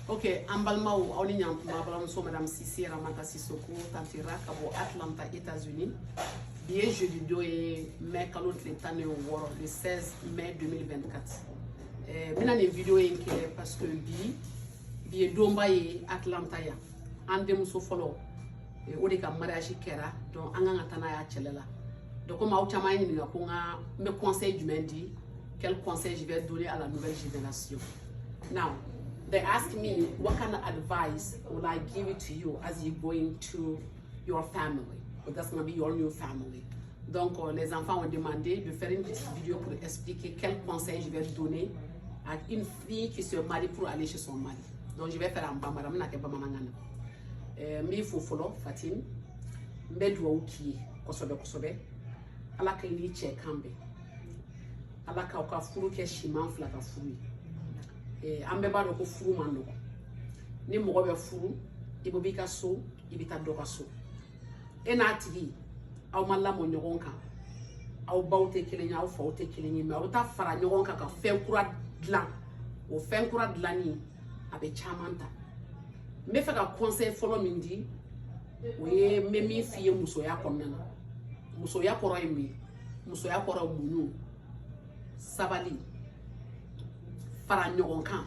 Ok, en balmao, on y a madame Sissi Ramata Sissoko, Tantira, Kabo, Atlanta, États-Unis. Bien, je lui dois Mercalot le 16 mai 2024. Maintenant, les vidéos parce que bien Domba et Atlanta, en démousso follow, et au déca mariage kera, donc en attendant à Tchelela. Donc, comme Aouchamaï, me conseil du lundi, quel conseil je vais donner à la nouvelle génération. Now, they ask me, what kind of advice will I give it to you as you go into your family? But that's going to be your new family. Donc, les enfants ont demandé de faire une petite vidéo pour expliquer quel conseil je vais donner à une fille qui se marie pour aller chez son mari. Donc, je vais faire un bambara. Mais il faut follow, Fatim. Mais doit oublier, kosobe. Ala ka ni che kambe. Ala ka ka furu ke shiman fla ka furu. An bɛɛ b'a dɔn ko furu man nɔgɔn ni mɔgɔ bɛ furu i bɛ b'i ka so i bɛ taa dɔ ka so e n'a tigi aw ma lamɔ ɲɔgɔn kan aw baw tɛ kelen ye aw faw tɛ kelen ye mais aw bɛ taa fara ɲɔgɔn kan ka fɛn kura dilan o fɛn kura dilanni a bɛ caman ta n bɛ fɛ ka conseil fɔlɔ min di o ye n bɛ min f'i ye musoya kɔnɔna na musoya kɔrɔ ye mun ye musoya kɔrɔ ye muɲu sabali fara ɲɔgɔn kan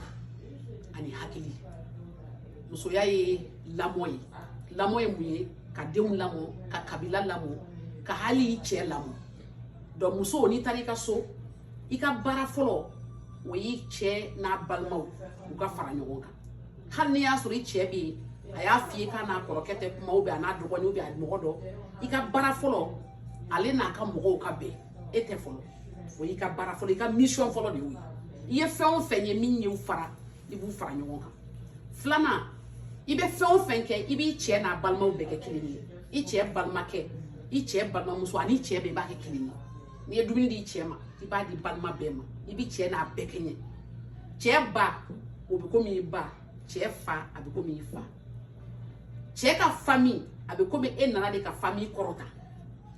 ani hakili musoya ye lamɔ ye lamɔ ye mun ye ka denw lamɔ ka kabila lamɔ ka hali cɛ lamɔ donc muso n'i taara i ka so i ka baara fɔlɔ o y'i cɛ n'a balimaw u ka fara ɲɔgɔn kan hali n'i y'a sɔrɔ i cɛ bɛ yen a y'a f'i ye k'a n'a kɔrɔkɛ tɛ kuma a n'a dɔgɔnin a mɔgɔ dɔ i ka baara fɔlɔ ale n'a ka mɔgɔw ka bɛn e tɛ fɔlɔ o y'i ka baara fɔlɔ i ka mission fɔlɔ de y'o ye i ye fɛn o fɛn ye min y'u fara i b'u fara ɲɔgɔn kan filanan i bɛ fɛn o fɛn kɛ i b'i cɛ n'a balimaw bɛɛ kɛ kelen ye i cɛ balimakɛ i cɛ balimamuso ani cɛ bɛɛ b'a kɛ kelen ye n'i ye dumuni di cɛ ma i b'a di balima bɛɛ ma i b'i cɛ n'a bɛɛ kɛ ɲɛ cɛ ba o bɛ komi i ba cɛ fa a bɛ komi i fa cɛ ka famille a bɛ komi e nana de ka famille kɔrɔta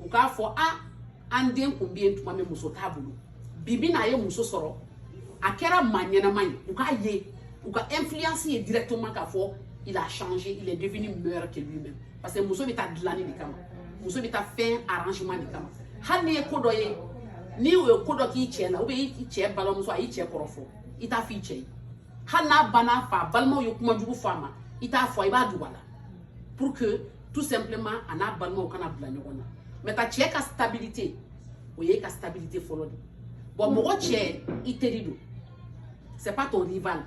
u k'a fɔ an den kun bɛ yen tuma min muso t'a bolo bibi n'a ye muso sɔrɔ a kɛra maa ɲɛnama ye u k'a ye u ka influence ye directement k'a fɔ il a changé il est devenu meilleur que lui-même parce que muso bɛ taa dilanni de kama muso bɛ taa fɛn arrangement de kama hali n'i ye ko dɔ ye n'i o ye ko dɔ k'i cɛ la ou bien i cɛ balimamuso a y'i cɛ kɔrɔfɔ i t'a fɔ i cɛ ye hali n'a banna fa balimaw ye kuma jugu fɔ a ma i t'a fɔ i b'a dogo a la pour que tout simplement a n'a balimaw kana bila ɲɔgɔn na mais ta cɛ ka stabilité o ye ka stabilité fɔlɔ de bon mɔgɔ cɛ i teri don c'est pas ton rival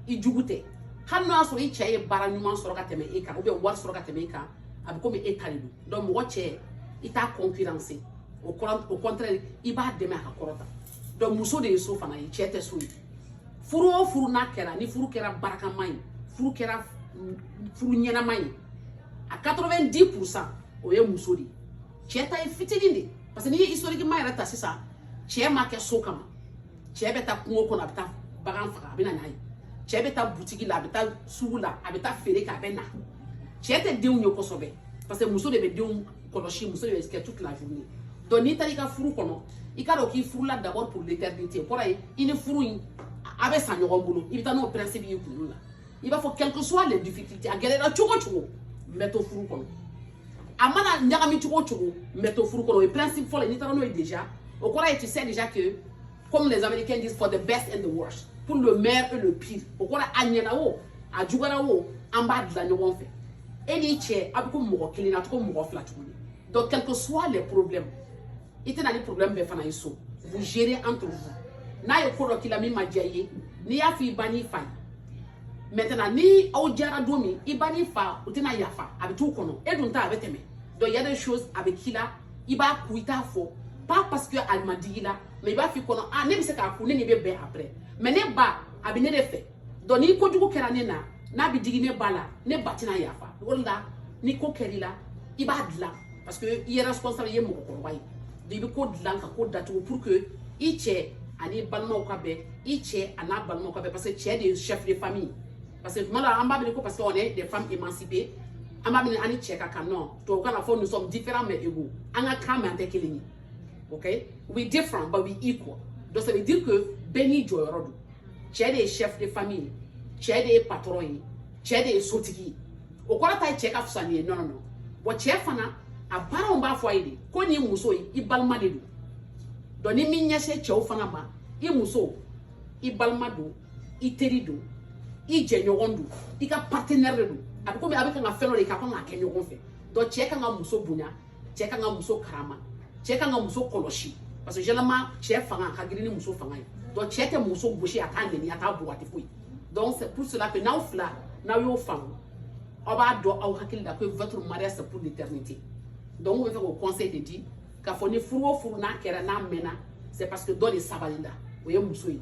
i jugu tɛ hali n'a sɔrɔ i cɛ ye baara ɲuman sɔrɔ ka tɛmɛ e kan ou bien wari sɔrɔ ka tɛmɛ e kan a bɛ komi e ta de don donc mɔgɔ cɛ i t'a concurrencer au contraire i b'a dɛmɛ a ka kɔrɔta donc muso de ye so fana ye cɛ tɛ so ye furu o furu n'a kɛra ni furu kɛra barakama ye furu kɛra furu ɲɛnama ye a 90% o ye muso de ye cɛ ta ye fitinin de parce que n'i ye historiquement yɛrɛ ta sisan cɛ ma kɛ so kama cɛ bɛ taa kungo kɔnɔ a bɛ taa bagan faga a bɛ na n'a ye cɛ bɛ taa butigi la a bɛ taa sugu la a bɛ taa feere kɛ a bɛ na cɛ tɛ denw ye kosɛbɛ parce que muso de bɛ denw kɔlɔsi muso de bɛ kɛ toute la journée donc n'i taara i ka furu kɔnɔ i ka dɔn k'i furula d'abord pour l'éternité kɔrɔ ye i ni furu in a bɛ san ɲɔgɔn bolo i bɛ taa n'o principe y'i kunkolo la i b'a fɔ quelles que soient les difficultés a gɛlɛyara cogo o cogo n bɛ to furu kɔnɔ a mana ɲagami cogo o cogo n bɛ to furu kɔnɔ o ye principe fɔlɔ ye n'i taara n'o ye déjà o kɔrɔ ye tu sais déjà que comme les Américains disent for the best and the worst pour le meilleur et le pire o kɔrɔ a ɲɛna o a juguyara o an b'a dilan ɲɔgɔn fɛ e n'i cɛ a bɛ ko mɔgɔ kelen na a tɛ ko mɔgɔ fila tuguni donc quels que soient les problèmes i tɛna ni problème bɛɛ fana ye so vous gérez entre vous n'a ye ko dɔ k'i la min ma diya i ye n'i y'a fɔ i ba n'i fa ye maintenant ni aw jara don min i ba n'i fa o tɛna yafa a bɛ t'u kɔnɔ e dun ta a bɛ tɛmɛ donc il y a des choses a bɛ k'i la i b'a ku i t'a fɔ pas parce que a ma digi la mais i b'a fɔ i kɔnɔ ne bɛ se k'a ku ne ni bɛ bɛn après mais ne ba a bɛ ne de fɛ donc ni kojugu kɛra ne na n'a bɛ digi ne ba la ne ba tɛna yafa o de la ni ko kɛr'i la i b'a dilan parce que i ye responsable i ye mɔgɔkɔrɔba ye donc i bɛ ko dilan ka ko datugu pour que i cɛ ani balimaw ka bɛn i cɛ a n'a balimaw ka bɛn parce que cɛ de ye chef de famille parce que tuma dɔ la an b'a minɛ ko parce que on est des femmes émancipées an b'a minɛ an ni cɛ ka kan non tubabukan na fɔ nous sommes différents mais égaux an ka kan mɛ an tɛ kelen ye ok we different but we equal donc ça veut dire que bɛɛ n'i jɔyɔrɔ don cɛ de ye chef de famille cɛ de ye patron ye cɛ de ye sotigi o kɔrɔ ta ye cɛ ka fisa ni ye non bon cɛ fana a baaraw b'a fɔ a ye de ko ni muso ye i balima de don donc ni min ɲɛsin cɛw fana ma i muso i balima don i teri don i jɛɲɔgɔn don i ka partenaire de don a bɛ komi a bɛ kan ka fɛn dɔ de k'a kan ka kɛ ɲɔgɔn fɛ donc cɛ kan ka muso bonya cɛ kan ka muso karama cɛ kan ka muso kɔlɔsi parce que généralement cɛ fanga ka girin ni muso fanga ye donc cɛ tɛ muso gosi a t'a nɛni a t'a bugɔ a tɛ foyi donc c'est pour cela que n'aw fila n'aw y'o faamu aw b'a dɔn aw hakili la que votre mariage c'est pour l'éternité donc n bɛ fɛ k'o conseil de di k'a fɔ ni furu o furu n'a kɛra n'a mɛnna c'est parce que dɔ de sabalila o ye muso ye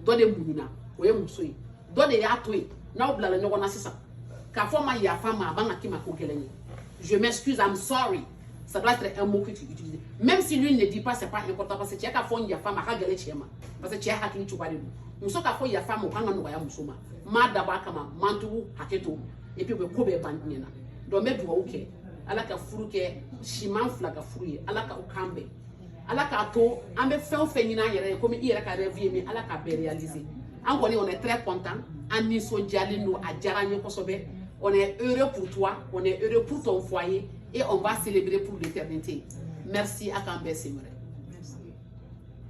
dɔ de muɲuna o ye muso ye dɔ de y'a to yen n'aw bilala ɲɔgɔn na sisan k'a fɔ ma yafa ma a b'an ka k'i ma ko gɛlɛn ye je m'excuse I'm sorry ça doit être un mot que tu utilises même si lui ne dit pas c'est pas important parce que cɛ k'a fɔ yafa ma a ka gɛlɛn cɛ ma parce que cɛ hakili cogoya de don muso k'a fɔ yafa ma o kan ka nɔgɔya muso ma m'a dabɔ a kama mantugu hakɛ to et puis u bɛ ko bɛɛ ban ɲɛna donc n bɛ dugawu kɛ ala ka furu kɛ siman fila ka furu ye ala ka o kan bɛn ala k'a to an bɛ fɛn o fɛn ɲini an yɛrɛ ye komi i yɛrɛ ka rêve ye min ala k'a bɛɛ réaliser an kɔni on est très content an nisɔndiyalen don a diyara an ye kosɛbɛ on est heureux pour toi on est heureux pour ton foyer et on va célébrer pour l'éternité merci à k'an bɛɛ sen wɛrɛ